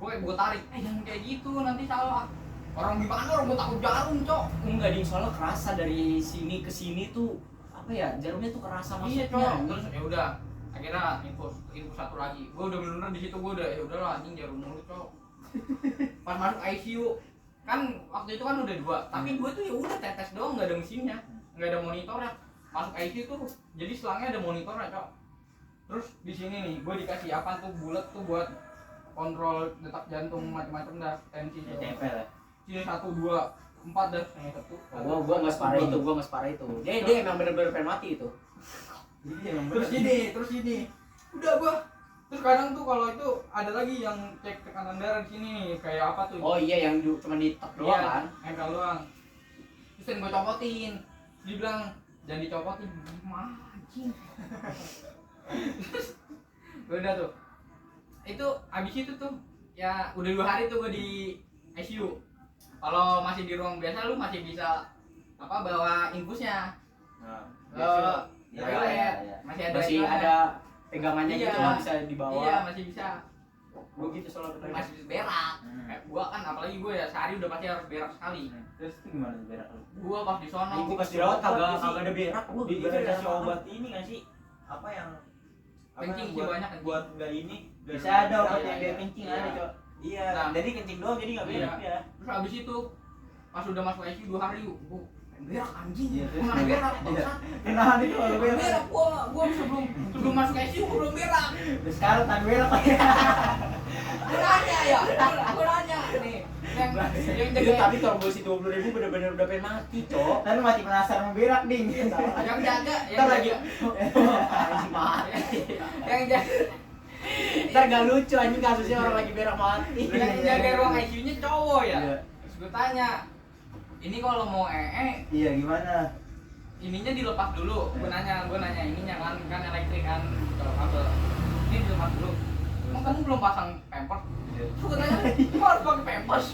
Gua tarik. Jangan kayak gitu nanti salah. Orang gimana orang gua takut jarum, Cok. enggak ding soalnya kerasa dari sini ke sini tuh apa ya jarumnya tuh kerasa Iya, masuknya Cok. Terus ya udah akhirnya infus satu lagi. Gua udah bener-bener di situ gua udah ya udahlah anjing jarum mulu, Cok. Pas masuk ICU kan waktu itu kan udah 2, tapi 2 tuh ya udah tetes doang, nggak ada mesinnya, nggak ada monitornya. Masuk ICU tuh jadi selangnya ada monitornya, Cok. Terus di sini nih gue dikasih apa tuh bulat tuh buat kontrol detak jantung macam-macam dah, tensi ya, tuh. tempel ya Sini 1 2 4 dah yang satu. gua nggak separah itu dia emang bener-bener pengen mati itu Terus gini. Udah gua. Terus kadang tuh kalau itu ada lagi yang cek tekanan darah di sini nih, kayak apa tuh? oh iya yang cuma di tek doang kan Nempel doang. Terus yang gue copotin. Dia bilang, "Jangan dicopotin." Gimana anjing? Udah tuh. Itu abis itu tuh ya udah 2 hari tuh gue di ICU. Kalau masih di ruang biasa lu masih bisa apa bawa infusnya. Nah, Ke toilet. Masih ada masih itunya. ada pegangannya Iya. gitu lah bisa dibawa Iya, masih bisa. Gua gitu selalu ketemu. masih berak. Kayak gua kan apalagi gua ya sehari udah pasti harus berak sekali. Terus itu gimana tuh berak lu? Gua pas di sono Gua pas dirawat kagak ada berak. Gua Itu dikasih obat ini nggak sih? Apa yang Kencing sih buat, banyak kencing. buat nggak ini? Bisa ada obat Iya, yang biar iya. kencing Iya. ada, Cok. Iya, Nah. jadi kencing doang jadi nggak berak Iya. ya. Terus habis itu pas udah masuk ICU 2 hari gua berak anjing. Iya, Gua nggak berak. Iya. Nah, itu kalau berak. Berak gua sebelum masuk ICU gua belum berak. Terus sekarang tan berak. Gua nanya ya. Gua nanya nih. Yang Itu jaga tapi kalau gua sih 20.000 bener-bener udah pengen mati, Cok. Kan mati penasaran mau berak, Ding. yang jaga Ntar lagi anjing mati. Yang jaga Ntar gak lucu anjing kasusnya orang lagi berak mati. yang jaga ruang ICU-nya cowok ya. Iya. Terus gua tanya, ini kalau mau Iya, gimana? ininya dilepas dulu. Gua nanya ininya kan elektrik kan kalau kabel. Ini dilepas dulu. Emang kamu belum pasang pampers? Terus gua tanya, "Kok harus pakai pampers?"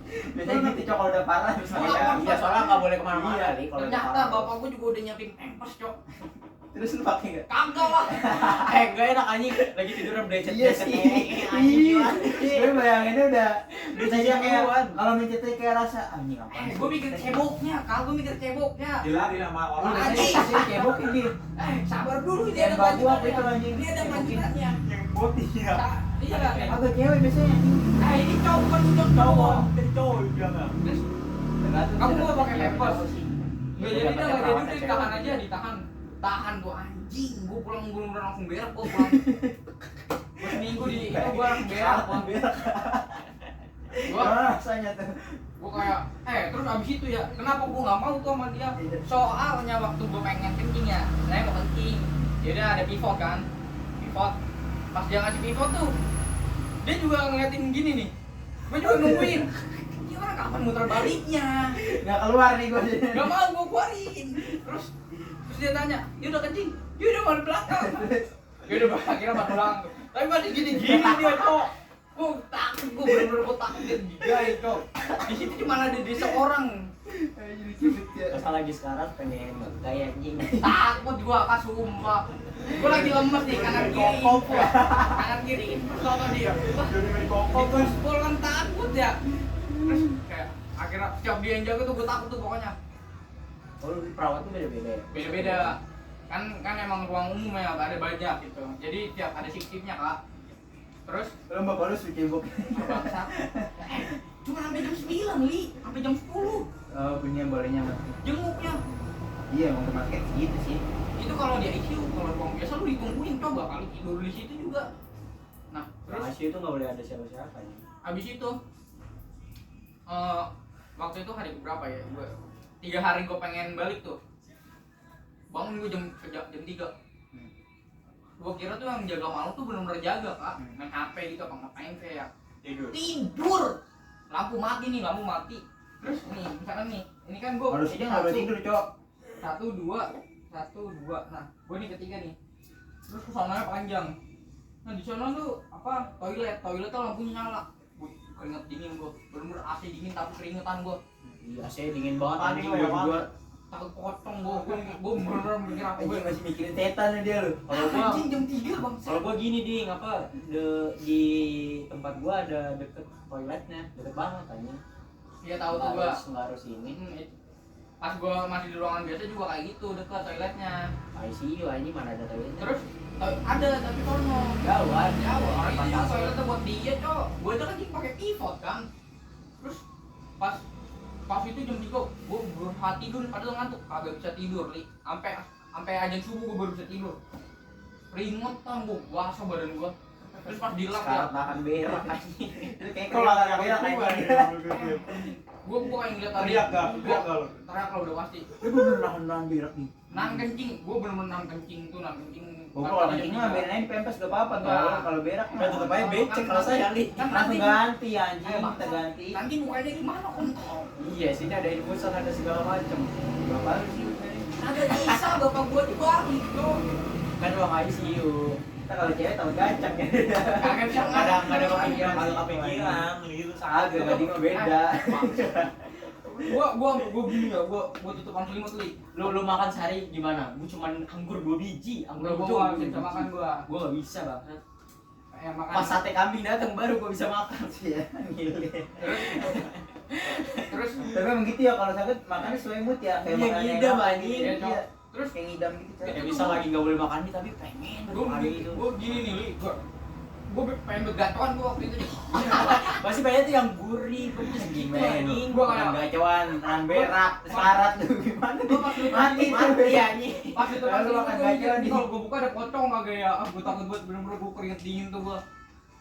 Biasanya gitu, Cok, kalau udah parah terus Iya, pakai. iya, soalnya nggak boleh kemana-mana Iya, kali kalau udah Ternyata parah. bapak gua juga udah nyiapin pampers, Cok. Terus lu pakai nggak? Kagak lah. Enggak enak anjing, lagi tiduran becet. Iya sih. Iya. Gue bayanginnya udah Biasanya kayak kayak kalau mencetnya kayak rasa anjing apa? Gua mikir ceboknya, gua mikir ceboknya. Dilari sama orang Anjing. Sih cebok ini. Sabar dulu ini Yang ada bagus itu lanjutannya. anjing. Ini ada lanjutannya. yang boti ya. Iya enggak? Agak cewek biasanya anjing. Ini cowok bukan cowok. Dari cowok bilang nggak. Terus kamu mau pakai pampers? Nggak jadi dah, nggak jadi udah ditahan aja, tahan tuh anjing. Gua pulang belum langsung berak, gua pulang. Gua seminggu di itu gua langsung berak. Gua Rasanya tuh. gua kayak terus abis itu ya kenapa gua nggak mau tuh sama dia, soalnya waktu gua pengen kencing ya saya mau kencing dia udah ada pivot kan, pas dia ngasih pivot tuh dia juga ngeliatin gini nih, gua juga nungguin ini orang kapan muter baliknya, Enggak keluar nih gue. nggak mau gua keluarin. Terus dia tanya dia udah kencing, dia udah mau belakang, dia udah akhirnya mau pulang tapi masih gini dia kok. Gue takut, gue bener-bener takut dia digigit kok. Di situ cuma ada dia seorang. Pas lagi sekarang pengen kayak anjing. Takut gua kak sumpah. Gua lagi lemes nih kanan kiri. Kanan kiri terus sama dia. Fokus full kan takut ya. Terus kayak akhirnya setiap dia yang jaga tuh gua takut tuh pokoknya. Oh, lu perawat tuh beda-beda ya? Beda-beda. Kan emang ruang umum ya ada banyak gitu. Jadi tiap ada shift-shiftnya kak. Terus Belum bapak lu suka cebok. bangsa. Cuma sampai jam 9 li, sampai jam 10 Oh, punya bolehnya mati. jenguknya. Iya, mau ke market gitu sih. Itu kalau di ICU, kalau ruang biasa lu ditungguin coba kali tidur di situ juga. Nah, Terus terus itu nggak boleh ada siapa-siapa ya? habis itu waktu itu hari berapa ya? Gua 3 hari gua pengen balik tuh. Bangun gua jam 3. Gua kira tuh yang jaga malam tuh bener-bener jaga, Kak. Main HP gitu apa ngapain kayak tidur. Lampu mati. Terus nih, misalnya nih, ini kan gua Harusnya nggak boleh tidur, Cok. 1 2. Nah, gua nih ketiga nih. Terus kesananya panjang. Nah, di sana tuh apa? Toilet tuh lampunya nyala. Wih, keringet dingin gua. Bener-bener AC dingin tapi keringetan gua. Iya, saya dingin banget Panik anjing lu ya, gua juga. Takut pocong gua bener-bener mikir apa Anjing gua. masih mikirin tetan nih dia lu. Kalau gua Anjing jam 3 bang. Kalau gua gini ding, di tempat gua ada deket toiletnya, deket banget anjing. Iya tahu tuh gua. Nggak harus ini. Pas gua masih di ruangan biasa juga kayak gitu dekat toiletnya. ICU anjing mana ada toiletnya. Terus ada tapi kono jauhan. orang itu juga Pantas. toiletnya buat dia cok. Gua itu kan pakai pivot kan. Terus pas itu jam 3 gua berusaha tidur padahal ngantuk kagak bisa tidur li. Sampai ajan subuh gua baru bisa tidur. Keringetan gua, basah badan gua. Terus pas dilap ya, Sekarang tahan berak anjing. Itu kayak kalau nggak berak kayak gua kayak ngeliat tadi. Teriak gak? Teriak gak lu? Teriak kalau udah pasti. Lu bener nahan berak nih. Nahan kencing, gua bener-bener nahan kencing tuh, nahan kencing. Oh, kalau kencing mah biarin aja pempes gak apa-apa tuh. Enggak. Kalau berak mah Kan tetep aja becek kalau saya li. Kan langsung nanti ganti anjing, kita ganti. nanti mukanya gimana kontol? Iya, sini ada infusan, ada segala macam. Bapak lu sih udah. Ada bisa bapak gua dibalik tuh. Kan ruang ICU. Kita kalau cewek tahu gacang ya. Kagak bisa Nggak ada ngomong. kepikiran, Kalau kepikiran gitu Agak tadi mah beda. Gua gini ya, gua tutupan selimut li. Lu makan sehari gimana? Gua cuman anggur 2 biji, anggur Gua hijau. nggak bisa makan gua. Gua nggak bisa banget. makan. Pas sate kambing datang baru gua bisa makan sih ya. Gile. Terus Tapi emang gitu ya kalau sakit makannya sesuai mood ya. Iya, makanan ngidam, yang- anjing. Iya, Iya, terus kayak ngidam gitu. Cak. Ya bisa lagi nggak boleh makan nih tapi pengen gue makan gitu. gini nih, Li. Gue pengen begatuan gue waktu itu. Pasti pengen tuh yang gurih, pedes gitu Gimana? anjing. Gua Makan kayak gacuan, makan berak, sekarat lu gimana? Gue pas lu Mati Mati ya anjing. pas itu Lalu makan gue mikir, gacuan "Ih, di- kalau gue buka ada pocong kagak ya?" Gue takut banget bener-bener gue keringet dingin tuh gue.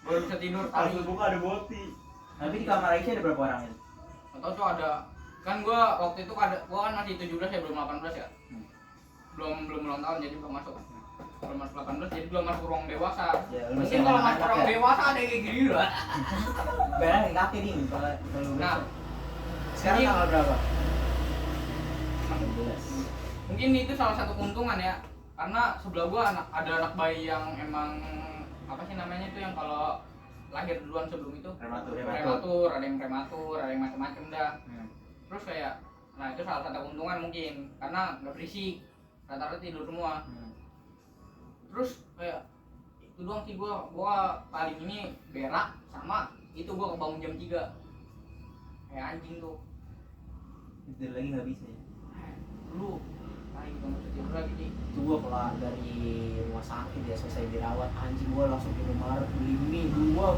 Baru bisa tidur Pas kali. lu buka ada boti. Tapi di kamar Aisyah ada berapa orang itu? Atau tuh ada kan gue waktu itu ada gue kan masih 17 ya, belum 18 ya. Belum ulang tahun jadi belum masuk. Belum masuk 18 jadi belum masuk ruang dewasa. Ya, lu masih Mungkin kalau anak-anak masuk ruang ya. dewasa ada yang kayak gini lah. Berak di kaki nih kalau Nah, sekarang ini- tanggal berapa? 16. Mungkin itu salah satu keuntungan ya, karena sebelah gua ada anak bayi yang emang apa sih namanya itu yang kalau lahir duluan sebelum itu Prematur. prematur, ada yang prematur, ada yang macam-macam dah. Hmm. Terus kayak, nah itu salah satu keuntungan mungkin, karena nggak berisik, rata-rata tidur semua. Terus kayak itu doang sih gua paling ini berak sama itu gua kebangun jam 3 kayak anjing tuh. Tidur lagi nggak bisa ya. Lu paling juga nggak bisa tidur lagi sih. Itu gua keluar dari rumah sakit ya selesai dirawat anjing gua langsung ke Indomaret beli mie gua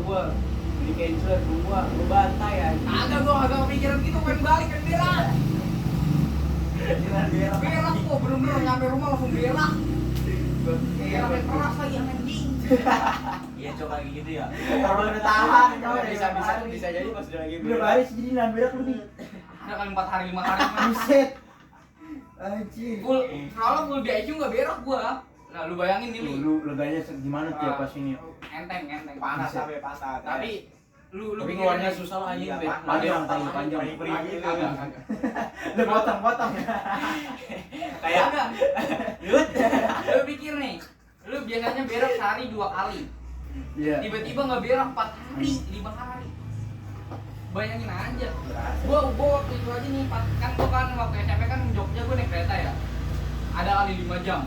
beli cancer gua bantai anjing. Agak gua agak pikiran gitu, pengen balik kan berak. Berak kok bener-bener nyampe rumah langsung berak. Berak yang keras lagi yang anjing. Iya coba kayak gitu ya. Kalau udah tahan, kau udah Bisa jadi pas udah lagi Berapa hari sih jadi nahan berak lu nih? Ada kali 4 hari 5 hari mah. Buset. Anjing. Full, soalnya full di ICU nggak berak gua. Nah lu bayangin nih Li. Lu leganya gimana tuh ya pas ini? Enteng. Panas sampai patah. Tapi lu tapi pikirin keluarnya nih. susah lah anjing. Iya, Panjang, panjang. Kagak. Lu potong-potong. Kayak enggak. Lu pikir nih, lu biasanya berak sehari 2 kali. Iya. Tiba-tiba nggak berak 4 hari, 5 hari. Bayangin aja. Gua waktu itu aja nih, kan gua kan waktu SMP kan Jogja gua naik kereta ya. Ada kali 5 jam.